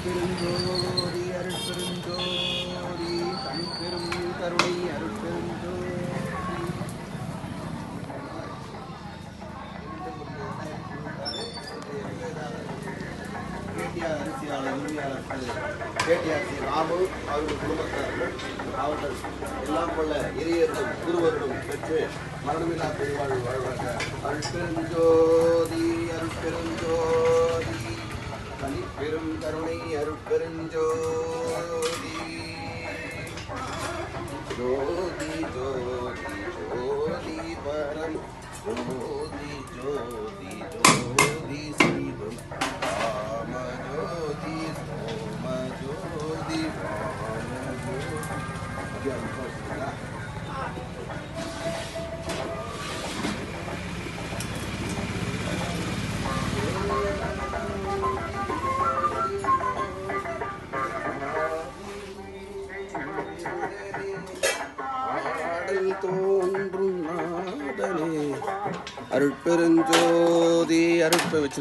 அருட்பெருஞ்சோதி அருட்பெருஞ்சோதி தனிப்பெரும் கருணை அருட்பெருஞ்சோதி. கேடிஆர் அரிசியாளர் உரிமையாளர்கள் கேடிஆர் ராமு அவர்கள் குடும்பத்தார்கள் அவர்கள் எல்லாம் கொள்ள இறையர்களும் குருவர்களும் பெற்று மரணமில்லா பெருவாழ்வு வாழ்வாங்க. அருட்பெருஞ்சோதி அருட்பெருஞ்சோதி தனிப்பெரும் கருணை அருட்பெருஞ்சோதி. ஜோதி ஜோதி ஜோதி பரம் ஜோதி ஜோதி ஜோதி சிவம் ராம ஜோதி சோம ஜோதி ராம ஜோதி. தோன்றும் நாதனே அருட்பெருஞ்சோதி அருட்பை வச்சு